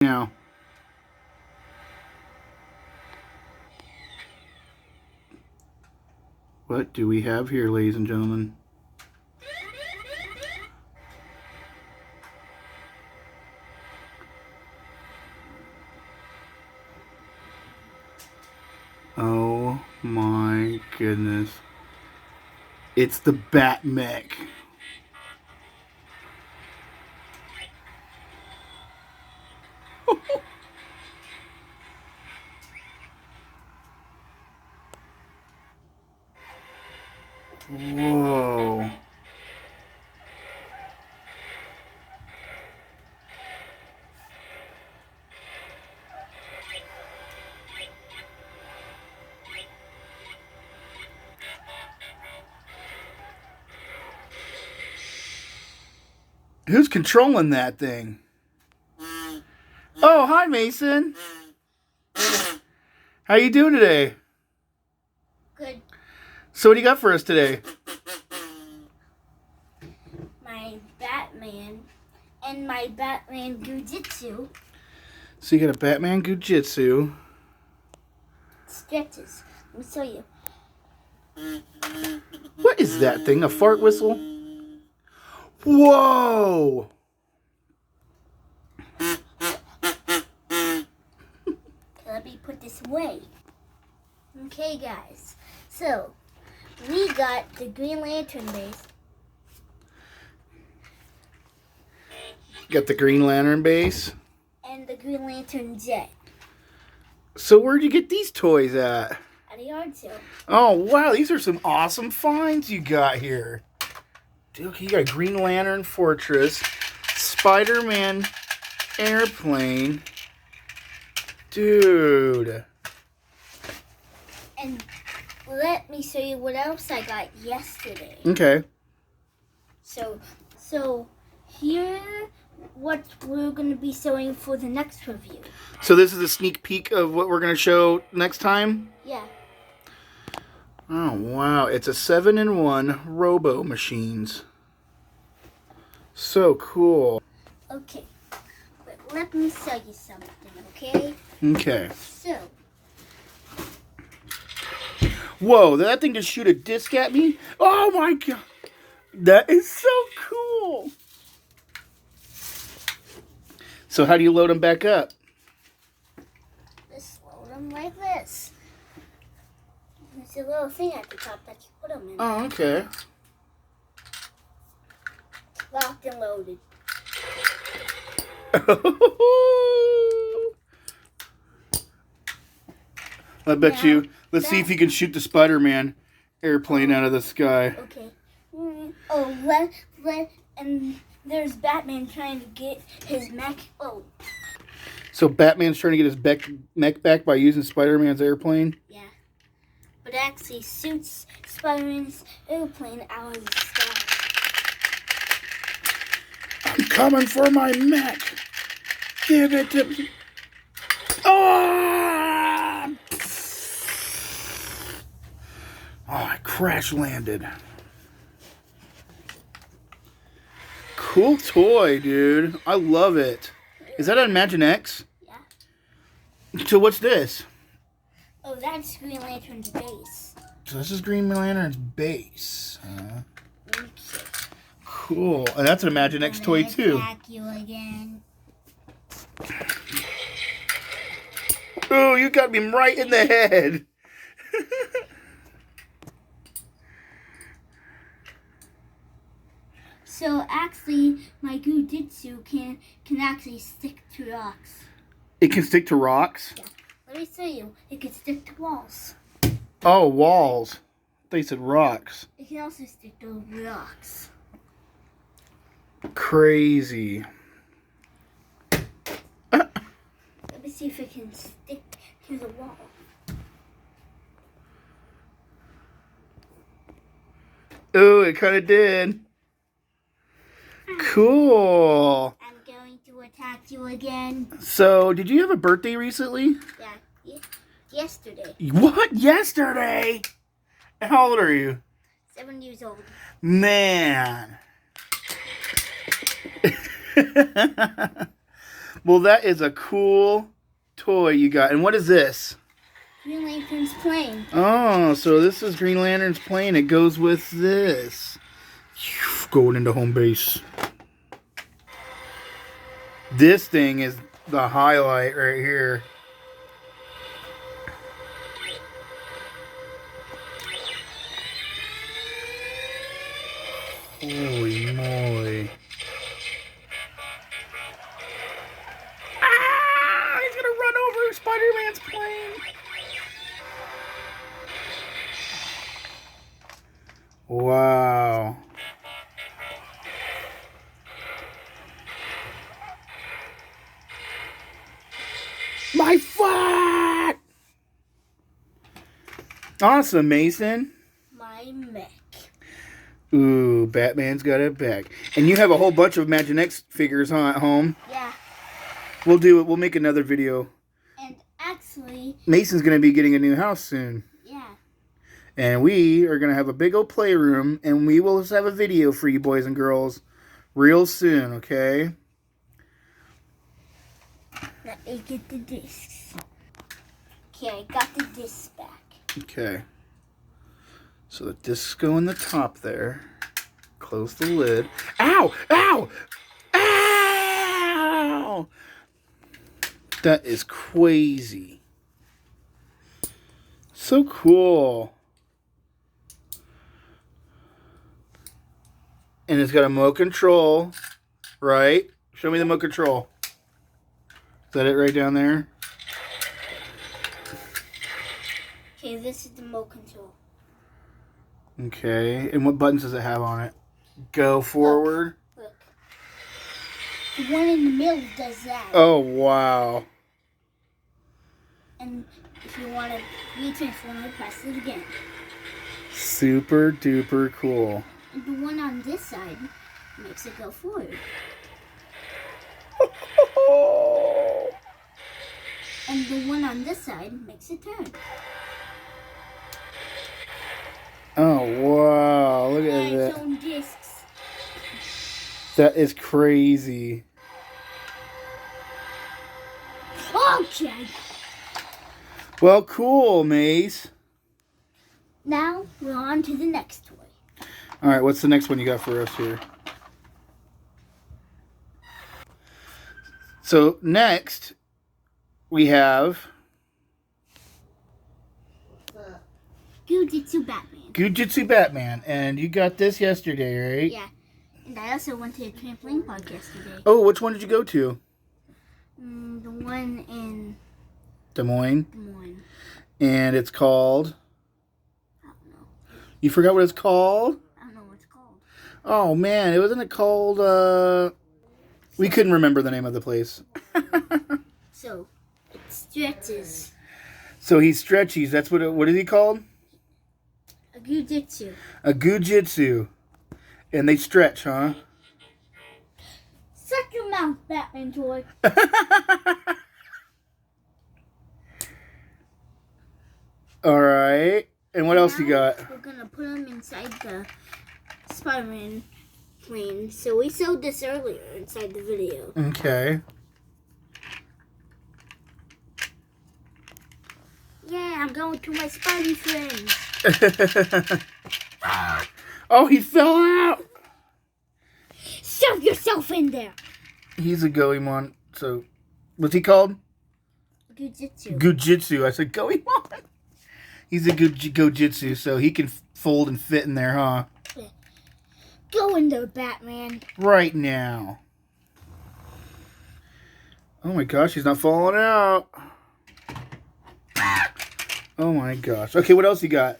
Now, what do we have here, ladies and gentlemen? Oh my goodness. It's the Bat Mech. Whoa. Who's controlling that thing? Oh, hi, Mason. How you doing today? Good. So what do you got for us today? My Batman and my Batman Gujitsu So you got a Batman Gujitsu. stretches. Let me show you. What is that thing? A fart whistle? Whoa! Let me put this away. Okay, guys. So, we got the Green Lantern base. Got the Green Lantern base. And the Green Lantern jet. So where'd you get these toys at? At a yard sale. Oh, wow. These are some awesome finds you got here. Dude, you got a Green Lantern Fortress, Spiderman airplane. Dude. And let me show you what else I got yesterday. Okay. So here what we're going to be showing for the next review. So this is a sneak peek of what we're going to show next time? Yeah. Oh, wow. It's a 7-in-1 Robo Machines. So cool. Okay. But let me show you something, okay? Okay. So, Whoa, did that thing just shoot a disc at me? Oh my god. That is so cool. So how do you load them back up? just load them like this. There's a little thing at the top that you put them in. Oh, okay. Locked and loaded. I bet Now, you. Let's see if you can shoot the Spider-Man airplane out of the sky. Okay. And there's Batman trying to get his mech. Oh, So Batman's trying to get his mech back by using Spider-Man's airplane? yeah. But it actually shoots Spider-Man's airplane out of the sky. I'm coming for my mech. Give it to me. Oh! Oh, I crash landed. Cool toy, dude. I love it. Is that an Imaginext? Yeah. So what's this? Oh, that's Green Lantern's base. So this is Green Lantern's base. Okay. Cool. And that's an Imaginext toy too. Attack you again. Oh, you got me right in the head. So actually, my Gujitsu can actually stick to rocks. It can stick to rocks? Yeah. Let me show you. It can stick to walls. Oh, walls. They said rocks. It can also stick to rocks. Crazy. Let me see if it can stick to the wall. Oh, it kind of did. Cool. I'm going to attack you again. So, did you have a birthday recently? Yeah. Yesterday. What? Yesterday? How old are you? 7 years old. Man. Well, that is a cool toy you got. And what is this? Green Lantern's plane. Oh, so this is Green Lantern's plane. It goes with this. Going into home base. This thing is the highlight right here. Holy moly. Ah! He's gonna run over Spider-Man's plane. Wow. My foot! Awesome, Mason. My Mech. Ooh, Batman's got it back. And you have a whole bunch of Imaginext figures, huh, at home? Yeah. We'll do it. We'll make another video. And actually... Mason's going to be getting a new house soon. Yeah. And we are going to have a big old playroom, and we will have a video for you boys and girls real soon, okay? Let me get the discs. Okay, I got the discs back. Okay. So the discs go in the top there. Close the lid. Ow! Ow! Ow! That is crazy. So cool. And it's got a remote control, right? Show me the remote control. Is that it right down there? Okay, this is the remote control. Okay. And what buttons does it have on it? Go forward. Look. The one in the middle does that. Oh, wow. And if you want to retransform it, press it again. Super duper cool. And the one on this side makes it go forward. And the one on this side makes it turn. Oh, wow. Look at And its that. own discs. That is crazy. Okay. Well, cool, Mace. Now we're on to the next toy. All right, what's the next one you got for us here? So, next, we have Gujitsu Batman. Gujitsu Batman. And you got this yesterday, right? Yeah. And I also went to a trampoline park yesterday. Oh, which one did you go to? The one in Des Moines. Des Moines. And it's called... I don't know. You forgot what it's called? I don't know what it's called. Oh, man. Wasn't it called... We couldn't remember the name of the place. So, it stretches. So he stretchies. That's what is he called? A Gujitsu. A Gujitsu. And they stretch, huh? Suck your mouth, Batman toy. All right. And what else you got? We're going to put them inside the Spiderman plane. So we showed this earlier inside the video. Okay. Yeah, I'm going to my Spidey friends. Oh, he fell out. Shove yourself in there. He's a Goemon. So, what's he called? Gujitsu. Gujitsu. I said Goemon. He's a Gojitsu, so he can fold and fit in there, huh? Go in there, Batman. Right now. Oh my gosh, he's not falling out. Oh my gosh. Okay, what else you got?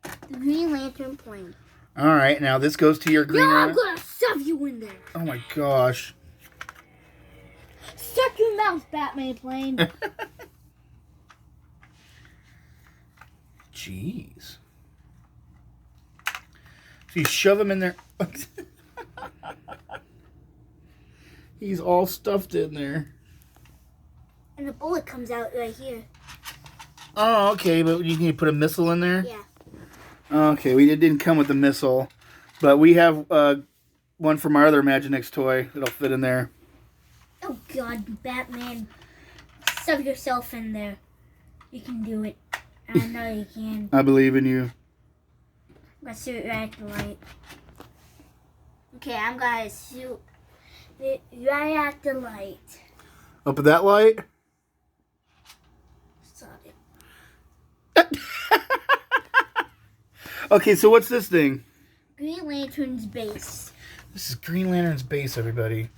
The Green Lantern plane. All right, now this goes to your Green I'm Lantern. gonna shove you in there. Oh my gosh. Shut your mouth, Batman plane. Jeez. So you shove him in there. He's all stuffed in there. And the bullet comes out right here. Oh, okay, but you can put a missile in there? Yeah. Okay, it didn't come with a missile, but we have one from our other Imaginext toy that'll fit in there. Oh God, Batman. Shove yourself in there. You can do it. I know you can. I believe in you. I'm gonna shoot right at the light. Okay, I'm gonna shoot it right at the light. Up at that light? Stop it. Okay, so what's this thing? Green Lantern's base. This is Green Lantern's base, everybody.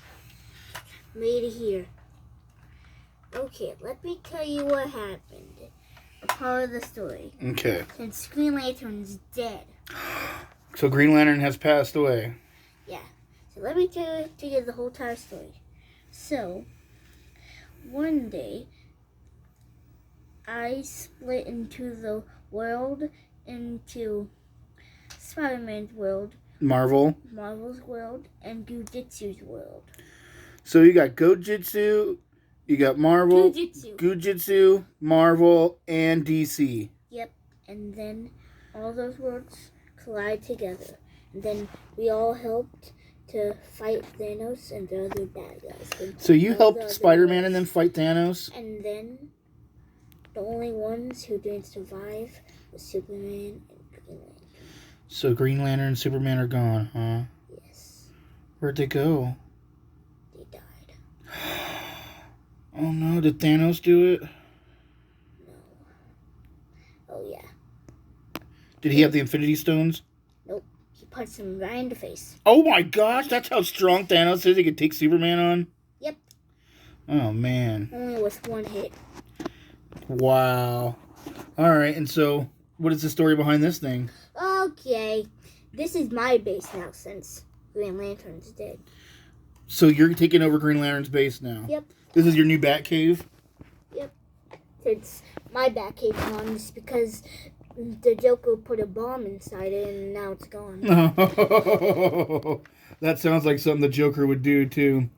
Made here. Okay, let me tell you what happened. A part of the story. Okay. Since Green Lantern's dead. So Green Lantern has passed away. Yeah. So let me tell you the whole entire story. So, one day, I split into the world into Spiderman's world, Marvel's world, and Gujitsu's world. So you got Gojitsu, you got Marvel, Gujitsu, Marvel, and DC. Yep. And then all those worlds collide together. And then we all helped to fight Thanos and the other bad guys. So you helped Spider-Man and then fight Thanos? And then the only ones who didn't survive was Superman and Green Lantern. So Green Lantern and Superman are gone, huh? Yes. Where'd they go? They died. Oh no, did Thanos do it? No. Oh yeah. Did he have the Infinity Stones? Nope. He punched him right in the face. Oh my gosh, that's how strong Thanos is. He could take Superman on? Yep. Oh man. Only with one hit. Wow. Alright, and so what is the story behind this thing? Okay. This is my base now since Green Lantern's dead. So you're taking over Green Lantern's base now? Yep. This is your new Batcave? Yep. It's my Batcave gone just because the Joker put a bomb inside it and now it's gone. Oh, that sounds like something the Joker would do too.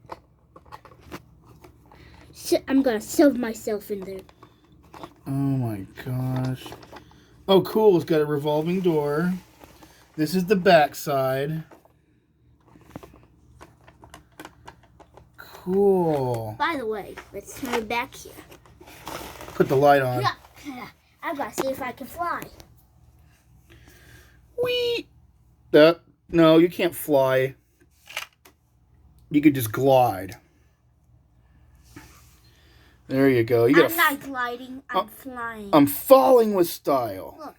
I'm gonna shove myself in there. Oh my gosh. Oh cool, it's got a revolving door. This is the back side. Cool. By the way, let's turn it back here. Put the light on. Yeah. I've got to see if I can fly. Whee! No, you can't fly. You could just glide. There you go. I'm not gliding, I'm flying. I'm falling with style. Look.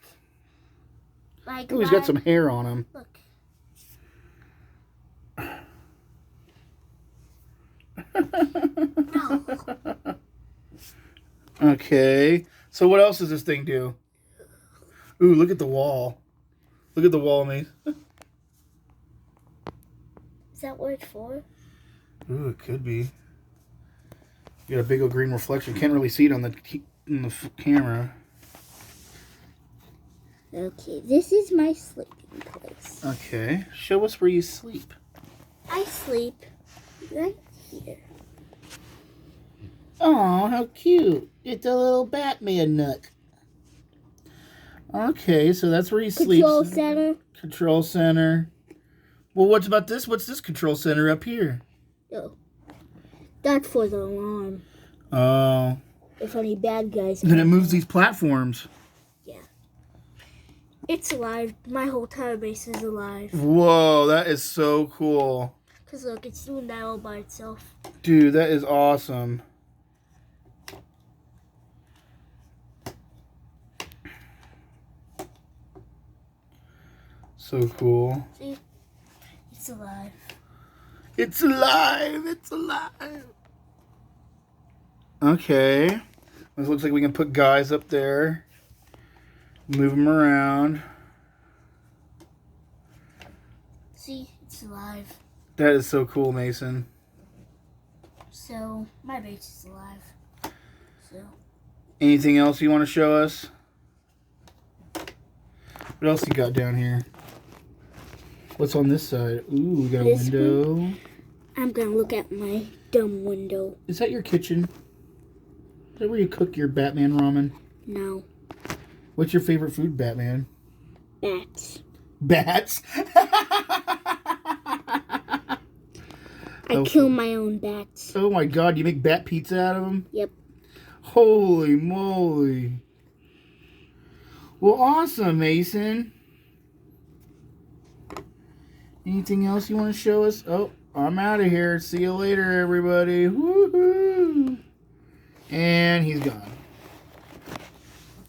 Ooh, he's got some hair on him. Look. No. Okay. So what else does this thing do? Ooh, look at the wall. Look at the wall, mate. Is that what it's for? Ooh, it could be. You got a big old green reflection. Can't really see it on the camera. Okay, this is my sleeping place. Okay. Show us where you sleep. I sleep right here. Oh, how cute. It's a little Batman nook. Okay, so that's where he sleeps. Control center. Control center. Well, what's about this? What's this control center up here? Oh. That's for the alarm. Oh. If any bad guys. Then it moves these platforms. Yeah. It's alive. My whole entire base is alive. Whoa, that is so cool. Because look, it's doing that all by itself. Dude, that is awesome. So cool. See? It's alive. It's alive! It's alive! Okay. This looks like we can put guys up there. Move them around. See? It's alive. That is so cool, Mason. So, my base is alive. So. Anything else you want to show us? What else you got down here? What's on this side? Ooh, we got a window. I'm gonna look at my dumb window. Is that your kitchen? Is that where you cook your Batman ramen? No. What's your favorite food, Batman? Bats. Bats? I kill my own bats. Oh my god, you make bat pizza out of them? Yep. Holy moly. Well, awesome, Mason. Anything else you want to show us? Oh, I'm out of here. See you later, everybody. Woohoo! And he's gone.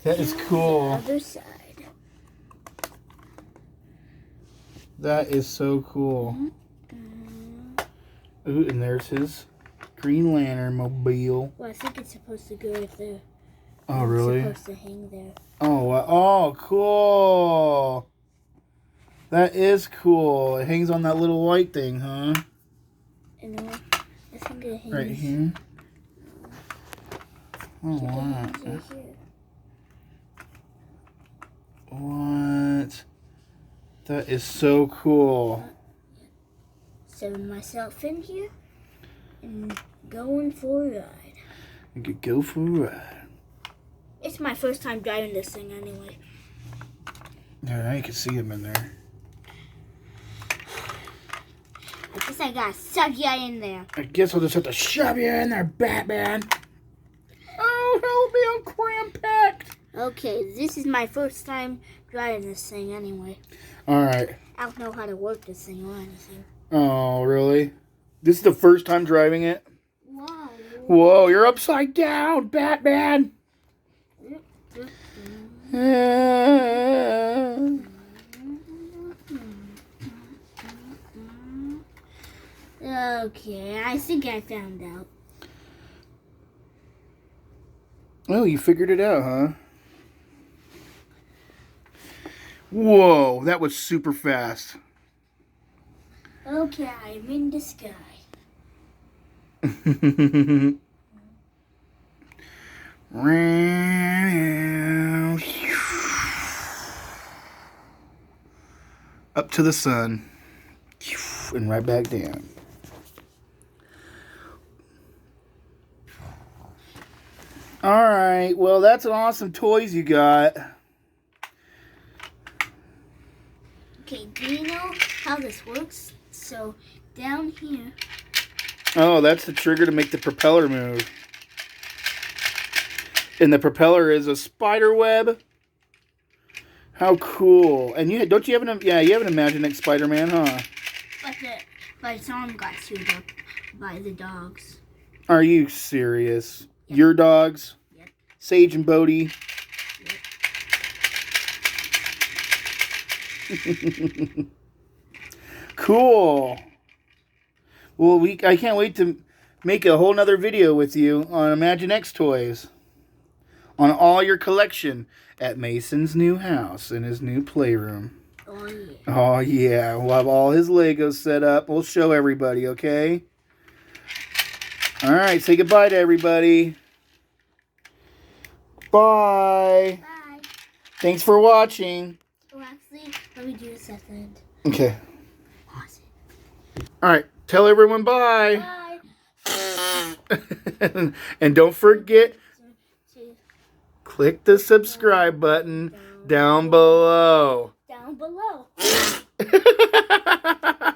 That is cool. The other side. That is so cool. Ooh, and there's his Green Lantern mobile. Well, I think it's supposed to go right there. Oh, really? It's supposed to hang there. Oh, wow. Oh, cool. That is cool. It hangs on that little white thing, huh? You know, I think it hangs Right here. Oh, it wow. hangs right here. What? That is so cool. Setting myself in here and going for a ride. You could go for a ride. It's my first time driving this thing anyway. Yeah, you can see him in there. I guess I gotta suck you in there. I guess I'll just have to shove you in there, Batman. Oh, help me, I'm cramp-packed. Okay, this is my first time driving this thing anyway. Alright. I don't know how to work this thing or anything. Oh, really? This is the first time driving it? Wow. Whoa, you're upside down, Batman. Okay, I think I found out. Oh, you figured it out, huh? Whoa, that was super fast. Okay, I'm in the sky. Up to the sun. And right back down. Alright, well, that's awesome toys you got. Okay, do you know how this works? So, down here. Oh, that's the trigger to make the propeller move. And the propeller is a spider web. How cool. And you don't you have an you have an Imaginext Spiderman, huh? But its arm got chewed up by the dogs. Are you serious? Yep. Your dogs? Yep. Sage and Bodie? Yep. Cool. Well, I can't wait to make a whole nother video with you on Imaginext toys. On all your collection at Mason's new house in his new playroom. Oh, yeah. Oh, yeah. We'll have all his Legos set up. We'll show everybody, okay? All right. Say goodbye to everybody. Bye. Bye. Thanks for watching. Oh, actually, let me do a second. Okay. Pause it. All right. Tell everyone bye. Bye. And don't forget, click the subscribe button down below. Down below.